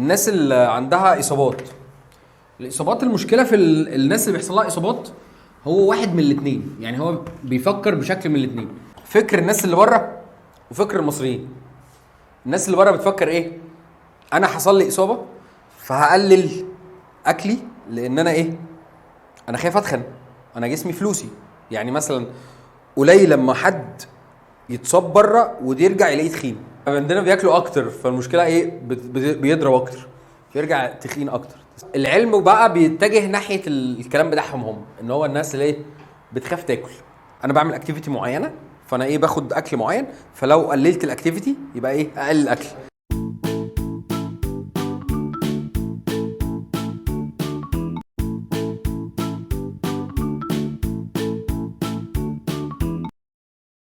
الناس اللي عندها اصابات. الاصابات المشكله في الناس اللي بيحصل لها اصابات هو واحد من الاثنين، يعني هو بيفكر بشكل من الاثنين. فكر الناس اللي بره وفكر المصريين. الناس اللي بره بتفكر ايه؟ انا حصل لي اصابه فهقلل اكلي لان انا ايه؟ انا خايف اتخن، انا جسمي فلوسي. يعني مثلا قليل لما حد يتصاب بره ويرجع يلاقيه تخين. عندنا بياكلوا اكتر، فالمشكله ايه؟ بيضرب اكتر فيرجع تخين اكتر. العلم بقى بيتجه ناحيه الكلام بتاعهم هم، ان هو الناس اللي ايه بتخاف تاكل. انا بعمل اكتيفيتي معينه، فانا ايه باخد اكل معين، فلو قللت الاكتيفيتي يبقى ايه اقل الاكل.